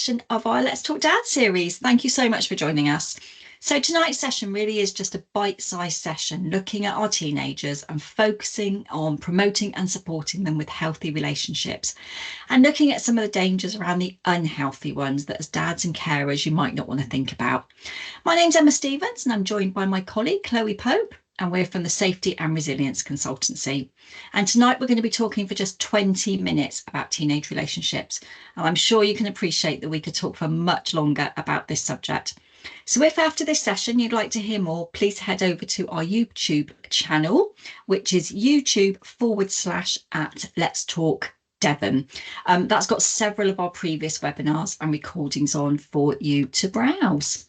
of our Let's Talk Dad series. Thank you so much for joining us. So tonight's session really is just a bite-sized session looking at our teenagers and focusing on promoting and supporting them with healthy relationships and looking at some of the dangers around the unhealthy ones that as dads and carers you might not want to think about. My name's Emma Stevens and I'm joined by my colleague Chloe Pope, and we're from the Safety and Resilience Consultancy. And tonight we're going to be talking for just 20 minutes about teenage relationships. And I'm sure you can appreciate that we could talk for much longer about this subject. So if after this session you'd like to hear more, please head over to our YouTube channel, which is youtube.com/ Let's Talk Devon. That's got several of our previous webinars and recordings on for you to browse.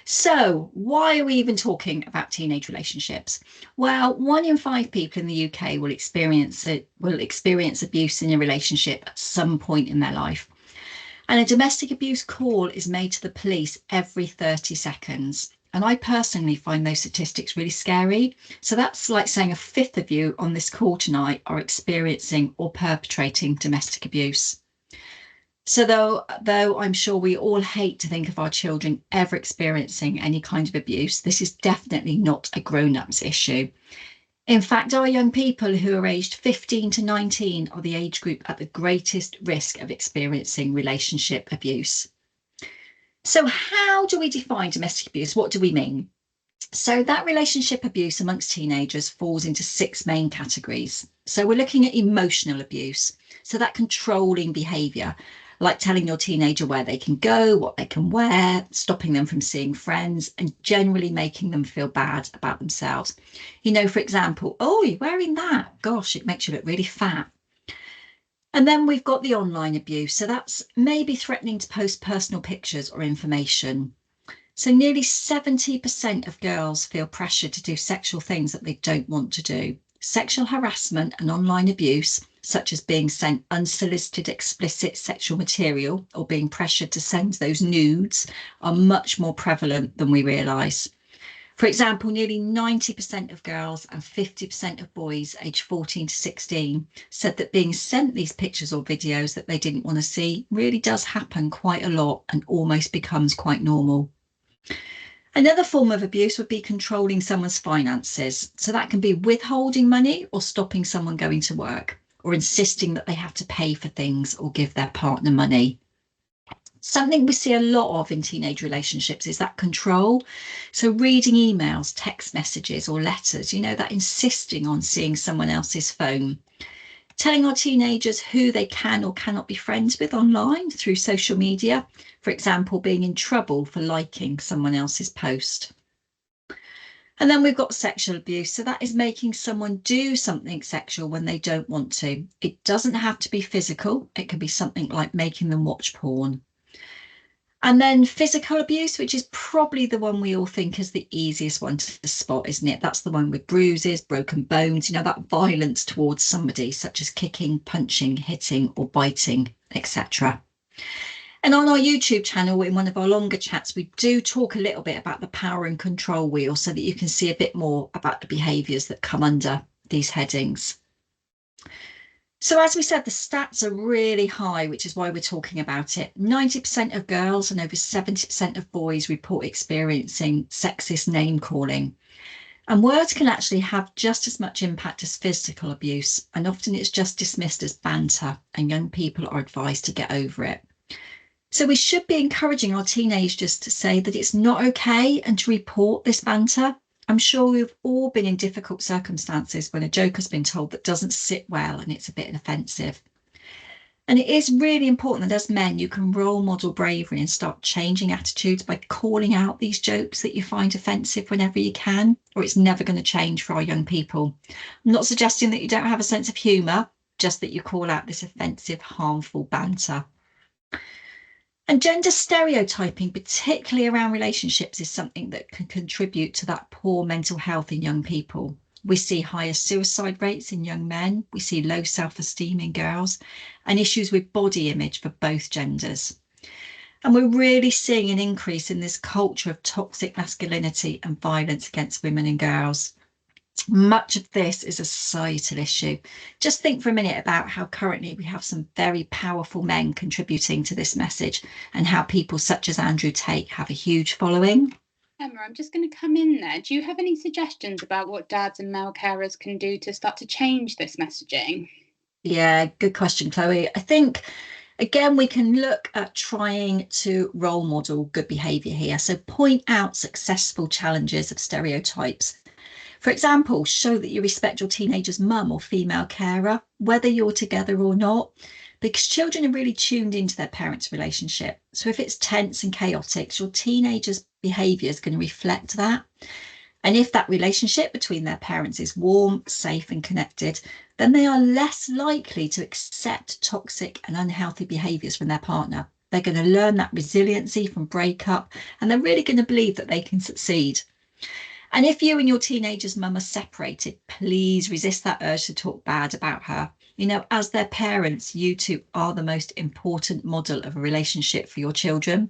So why are we even talking about teenage relationships? Well, 1 in 5 people in the UK will experience abuse in a relationship at some point in their life. And a domestic abuse call is made to the police every 30 seconds. And I personally find those statistics really scary. So that's like saying a fifth of you on this call tonight are experiencing or perpetrating domestic abuse. So though I'm sure we all hate to think of our children ever experiencing any kind of abuse, this is definitely not a grown-ups issue. In fact, our young people who are aged 15 to 19 are the age group at the greatest risk of experiencing relationship abuse. So how do we define domestic abuse? What do we mean? So that relationship abuse amongst teenagers falls into 6 main categories. So we're looking at emotional abuse. So that controlling behaviour, like telling your teenager where they can go, what they can wear, stopping them from seeing friends, and generally making them feel bad about themselves. You know, for example, oh, you're wearing that. Gosh, it makes you look really fat. And then we've got the online abuse. So that's maybe threatening to post personal pictures or information. So nearly 70% of girls feel pressured to do sexual things that they don't want to do. Sexual harassment and online abuse, such as being sent unsolicited explicit sexual material or being pressured to send those nudes, are much more prevalent than we realise. For example, nearly 90% of girls and 50% of boys aged 14 to 16 said that being sent these pictures or videos that they didn't want to see really does happen quite a lot and almost becomes quite normal. Another form of abuse would be controlling someone's finances. So that can be withholding money or stopping someone going to work or insisting that they have to pay for things or give their partner money. Something we see a lot of in teenage relationships is that control. So reading emails, text messages or letters, you know, that insisting on seeing someone else's phone. Telling our teenagers who they can or cannot be friends with online through social media, for example, being in trouble for liking someone else's post. And then we've got sexual abuse. So that is making someone do something sexual when they don't want to. It doesn't have to be physical. It can be something like making them watch porn. And then physical abuse, which is probably the one we all think is the easiest one to spot, isn't it? That's the one with bruises, broken bones, you know, that violence towards somebody, such as kicking, punching, hitting or biting, etc. And on our YouTube channel, in one of our longer chats, we do talk a little bit about the power and control wheel so that you can see a bit more about the behaviours that come under these headings. So as we said, the stats are really high, which is why we're talking about it. 90% of girls and over 70% of boys report experiencing sexist name calling. And words can actually have just as much impact as physical abuse. And often it's just dismissed as banter and young people are advised to get over it. So we should be encouraging our teenagers to say that it's not okay and to report this banter. I'm sure we've all been in difficult circumstances when a joke has been told that doesn't sit well and it's a bit offensive. And it is really important that as men, you can role model bravery and start changing attitudes by calling out these jokes that you find offensive whenever you can, or it's never going to change for our young people. I'm not suggesting that you don't have a sense of humour, just that you call out this offensive, harmful banter. And gender stereotyping, particularly around relationships, is something that can contribute to that poor mental health in young people. We see higher suicide rates in young men, we see low self-esteem in girls, and issues with body image for both genders. And we're really seeing an increase in this culture of toxic masculinity and violence against women and girls. Much of this is a societal issue. Just think for a minute about how currently we have some very powerful men contributing to this message, and how people such as Andrew Tate have a huge following. Emma, I'm just going to come in there. Do you have any suggestions about what dads and male carers can do to start to change this messaging? Yeah, good question, Chloe. I think, again, we can look at trying to role model good behaviour here. So point out successful challenges of stereotypes. For example, show that you respect your teenager's mum or female carer, whether you're together or not, because children are really tuned into their parents' relationship. So if it's tense and chaotic, your teenager's behaviour is going to reflect that. And if that relationship between their parents is warm, safe, and connected, then they are less likely to accept toxic and unhealthy behaviours from their partner. They're going to learn that resiliency from breakup, and they're really going to believe that they can succeed. And if you and your teenager's mum are separated, please resist that urge to talk bad about her. You know, as their parents, you two are the most important model of a relationship for your children.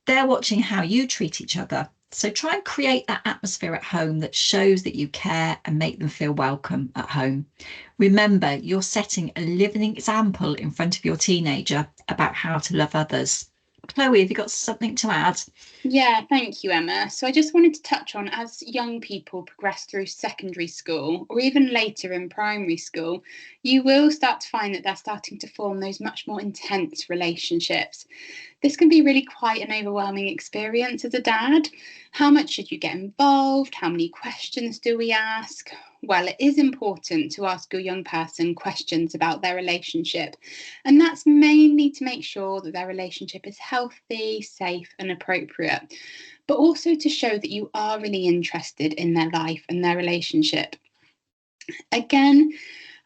They're watching how you treat each other. So try and create that atmosphere at home that shows that you care and make them feel welcome at home. Remember, you're setting a living example in front of your teenager about how to love others. Chloe, have you got something to add? Yeah, thank you, Emma. So I just wanted to touch on, as young people progress through secondary school or even later in primary school, you will start to find that they're starting to form those much more intense relationships. This can be really quite an overwhelming experience as a dad. How much should you get involved? How many questions do we ask? Well, it is important to ask your young person questions about their relationship, and that's mainly to make sure that their relationship is healthy, safe, and appropriate, but also to show that you are really interested in their life and their relationship. Again,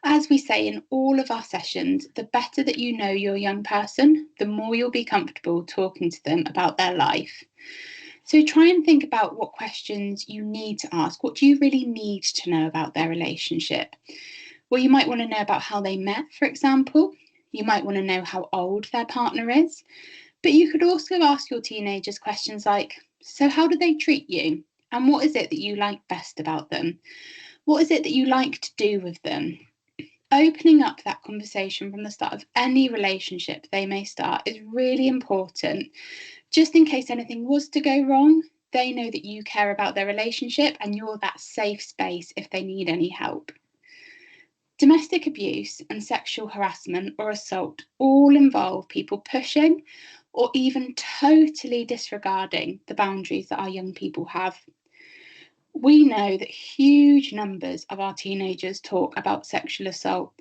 as we say in all of our sessions, the better that you know your young person, the more you'll be comfortable talking to them about their life. So try and think about what questions you need to ask. What do you really need to know about their relationship? Well, you might want to know about how they met, for example. You might want to know how old their partner is. But you could also ask your teenagers questions like, so how do they treat you? And what is it that you like best about them? What is it that you like to do with them? Opening up that conversation from the start of any relationship they may start is really important. Just in case anything was to go wrong, they know that you care about their relationship and you're that safe space if they need any help. Domestic abuse and sexual harassment or assault all involve people pushing or even totally disregarding the boundaries that our young people have. We know that huge numbers of our teenagers talk about sexual assault.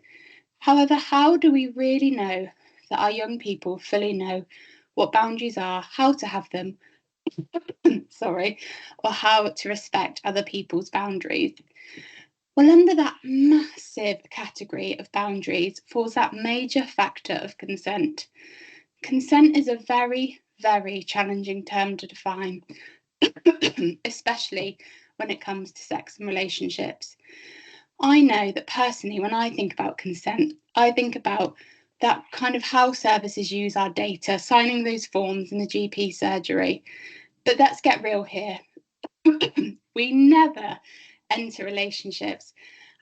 However, how do we really know that our young people fully know what boundaries are, how to have them, sorry, or how to respect other people's boundaries? Well, under that massive category of boundaries falls that major factor of consent. Consent is a very, very challenging term to define, especially when it comes to sex and relationships. I know that personally, when I think about consent, I think about that kind of how services use our data, signing those forms in the GP surgery. But let's get real here. We never enter relationships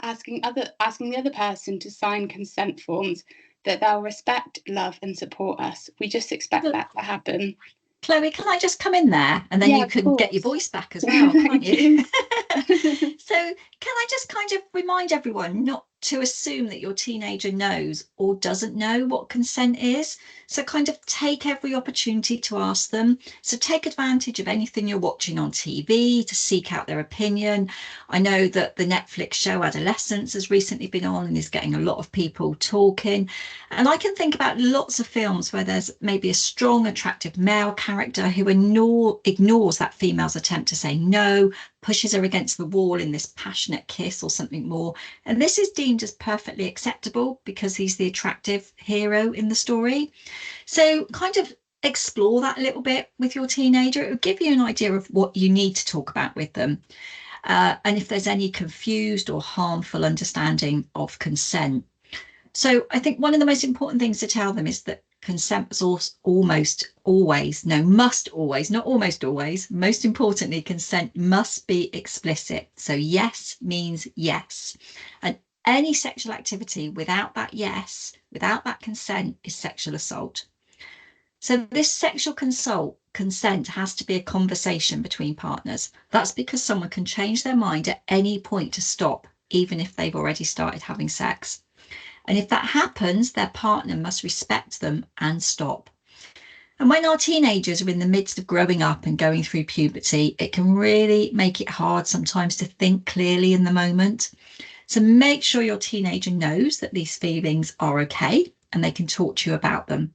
asking the other person to sign consent forms that they'll respect, love, and support us. We just expect that to happen. Chloe, can I just come in there and then Yeah, you of can get your course. voice back as well, can't Thank you? you. So, can I just kind of remind everyone not to assume that your teenager knows or doesn't know what consent is? So, kind of take every opportunity to ask them. So, take advantage of anything you're watching on TV to seek out their opinion. I know that the Netflix show Adolescence has recently been on and is getting a lot of people talking. And I can think about lots of films where there's maybe a strong, attractive male character who ignores that female's attempt to say no, pushes her against the wall in this passionate kiss or something more. And this is deemed as perfectly acceptable because he's the attractive hero in the story. So, kind of explore that a little bit with your teenager. It will give you an idea of what you need to talk about with them. And if there's any confused or harmful understanding of consent. So I think one of the most important things to tell them is that consent was almost always, no, must always, not almost always, most importantly, consent must be explicit. So yes means yes. And any sexual activity without that yes, without that consent, is sexual assault. So this sexual consent has to be a conversation between partners. That's because someone can change their mind at any point to stop, even if they've already started having sex. And if that happens, their partner must respect them and stop. And when our teenagers are in the midst of growing up and going through puberty, it can really make it hard sometimes to think clearly in the moment. So make sure your teenager knows that these feelings are okay and they can talk to you about them.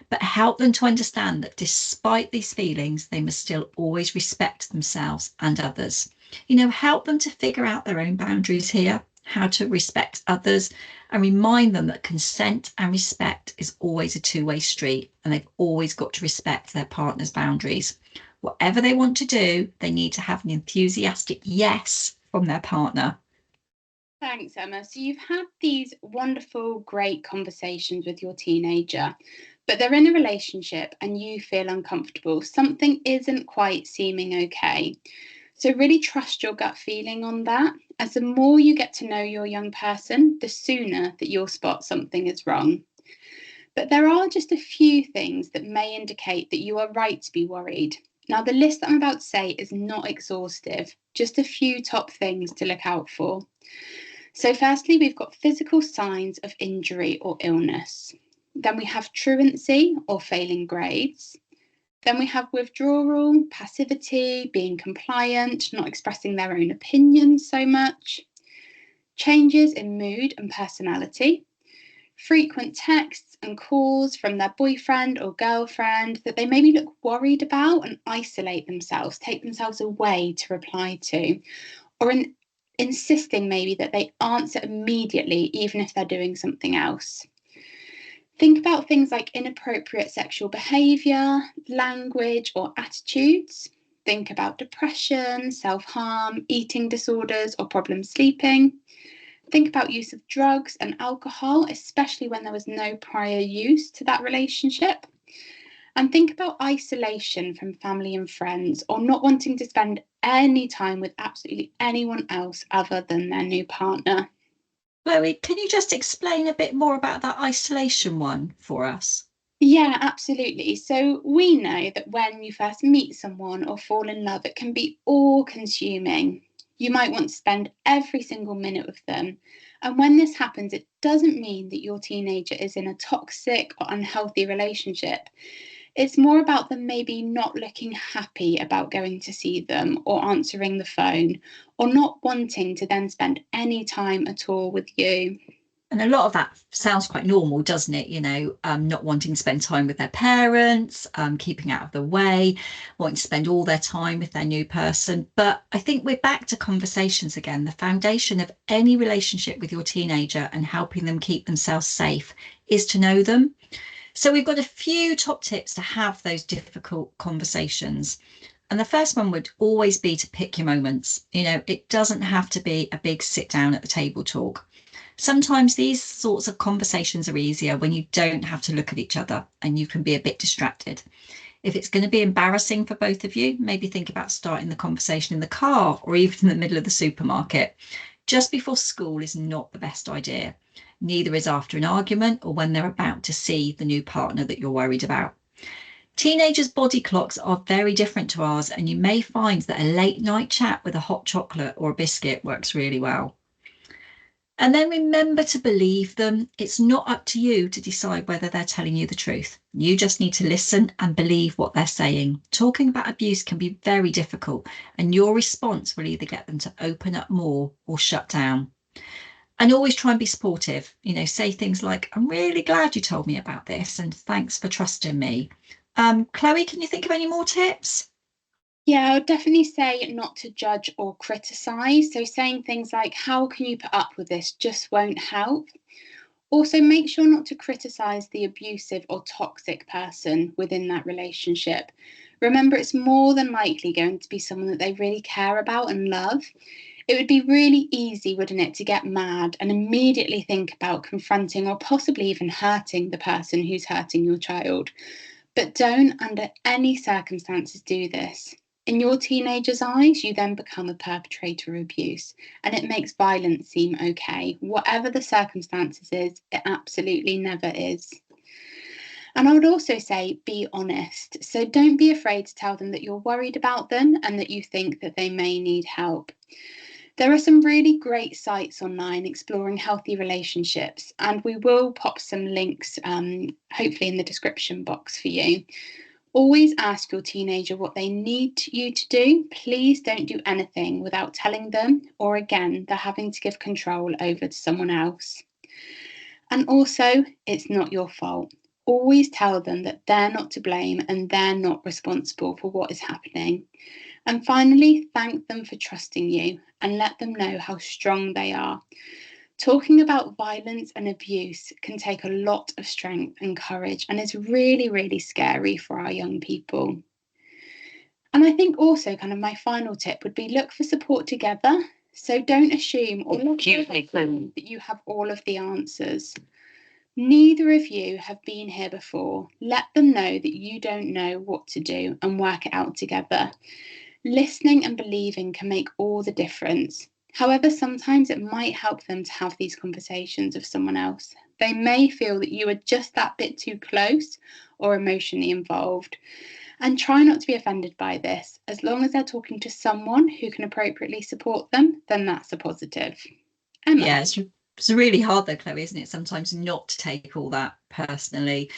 But help them to understand that despite these feelings, they must still always respect themselves and others. Help them to figure out their own boundaries here, how to respect others, and remind them that consent and respect is always a two-way street, and they've always got to respect their partner's boundaries. Whatever they want to do, they need to have an enthusiastic yes from their partner. Thanks, Emma. So you've had these wonderful, great conversations with your teenager, but they're in a relationship and you feel uncomfortable. Something isn't quite seeming okay. So really trust your gut feeling on that, as the more you get to know your young person, the sooner that you'll spot something is wrong. But there are just a few things that may indicate that you are right to be worried. Now, the list that I'm about to say is not exhaustive, just a few top things to look out for. So firstly, we've got physical signs of injury or illness. Then we have truancy or failing grades. Then we have withdrawal, passivity, being compliant, not expressing their own opinions so much. Changes in mood and personality. Frequent texts and calls from their boyfriend or girlfriend that they maybe look worried about and isolate themselves, take themselves away to reply to. Or insisting maybe that they answer immediately, even if they're doing something else. Think about things like inappropriate sexual behaviour, language, or attitudes. Think about depression, self-harm, eating disorders, or problems sleeping. Think about use of drugs and alcohol, especially when there was no prior use to that relationship. And think about isolation from family and friends, or not wanting to spend any time with absolutely anyone else other than their new partner. Chloe, can you just explain a bit more about that isolation one for us? Yeah, absolutely. So we know that when you first meet someone or fall in love, it can be all consuming. You might want to spend every single minute with them. And when this happens, it doesn't mean that your teenager is in a toxic or unhealthy relationship. It's more about them maybe not looking happy about going to see them or answering the phone, or not wanting to then spend any time at all with you. And a lot of that sounds quite normal, doesn't it? Not wanting to spend time with their parents, keeping out of the way, wanting to spend all their time with their new person. But I think we're back to conversations again. The foundation of any relationship with your teenager and helping them keep themselves safe is to know them. So we've got a few top tips to have those difficult conversations. And the first one would always be to pick your moments. It doesn't have to be a big sit down at the table talk. Sometimes these sorts of conversations are easier when you don't have to look at each other and you can be a bit distracted. If it's going to be embarrassing for both of you, maybe think about starting the conversation in the car or even in the middle of the supermarket. Just before school is not the best idea. Neither is after an argument or when they're about to see the new partner that you're worried about. Teenagers' body clocks are very different to ours, and you may find that a late night chat with a hot chocolate or a biscuit works really well. And then remember to believe them. It's not up to you to decide whether they're telling you the truth. You just need to listen and believe what they're saying. Talking about abuse can be very difficult, and your response will either get them to open up more or shut down. And always try and be supportive. Say things like, I'm really glad you told me about this and thanks for trusting me. Chloe, can you think of any more tips? Yeah, I would definitely say not to judge or criticise. So saying things like, how can you put up with this, just won't help. Also, make sure not to criticise the abusive or toxic person within that relationship. Remember, it's more than likely going to be someone that they really care about and love. It would be really easy, wouldn't it, to get mad and immediately think about confronting or possibly even hurting the person who's hurting your child. But don't, under any circumstances, do this. In your teenager's eyes, you then become a perpetrator of abuse, and it makes violence seem okay. Whatever the circumstances is, it absolutely never is. And I would also say be honest. So don't be afraid to tell them that you're worried about them and that you think that they may need help. There are some really great sites online exploring healthy relationships, and we will pop some links, hopefully in the description box for you. Always ask your teenager what they need you to do. Please don't do anything without telling them, or again, they're having to give control over to someone else. And also, it's not your fault. Always tell them that they're not to blame and they're not responsible for what is happening. And finally, thank them for trusting you and let them know how strong they are. Talking about violence and abuse can take a lot of strength and courage, and is really, really scary for our young people. And I think also kind of my final tip would be look for support together. So don't assume or that you have all of the answers. Neither of you have been here before. Let them know that you don't know what to do and work it out together. Listening and believing can make all the difference. However, sometimes it might help them to have these conversations with someone else. They may feel that you are just that bit too close or emotionally involved. And try not to be offended by this. As long as they're talking to someone who can appropriately support them, then that's a positive. Emma. Yeah, it's really hard though, Chloe, isn't it? Sometimes not to take all that personally.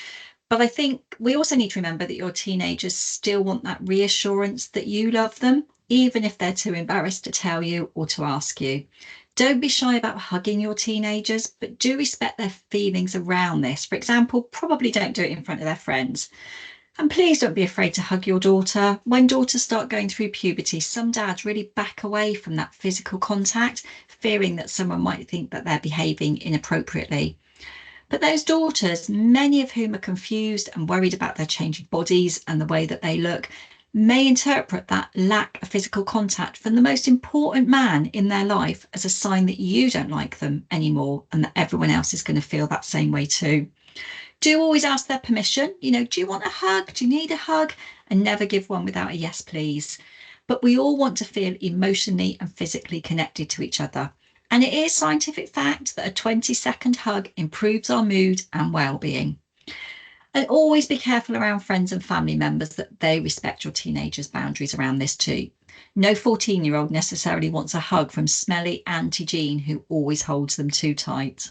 But I think we also need to remember that your teenagers still want that reassurance that you love them, even if they're too embarrassed to tell you or to ask you. Don't be shy about hugging your teenagers, but do respect their feelings around this. For example, probably don't do it in front of their friends. And please don't be afraid to hug your daughter. When daughters start going through puberty, some dads really back away from that physical contact, fearing that someone might think that they're behaving inappropriately. But those daughters, many of whom are confused and worried about their changing bodies and the way that they look, may interpret that lack of physical contact from the most important man in their life as a sign that you don't like them anymore and that everyone else is going to feel that same way too. Do always ask their permission. Do you want a hug? Do you need a hug? And never give one without a yes, please. But we all want to feel emotionally and physically connected to each other. And it is scientific fact that a 20-second hug improves our mood and well-being. And always be careful around friends and family members that they respect your teenagers' boundaries around this too. No 14-year-old necessarily wants a hug from smelly Auntie Jean who always holds them too tight.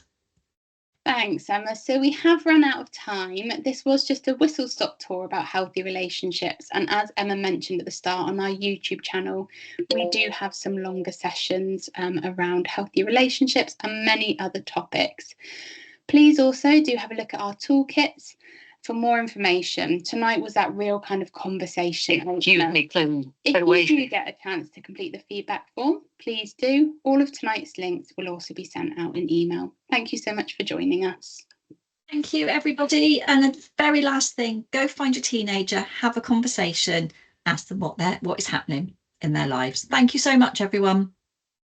Thanks, Emma. So we have run out of time. This was just a whistle-stop tour about healthy relationships. And as Emma mentioned at the start, on our YouTube channel, we do have some longer sessions around healthy relationships and many other topics. Please also do have a look at our toolkits for more information. Tonight was that real kind of conversation. If you do get a chance to complete the feedback form, please do. All of tonight's links will also be sent out in email. Thank you so much for joining us. Thank you, everybody. And the very last thing, go find your teenager, have a conversation, ask them what is happening in their lives. Thank you so much, everyone.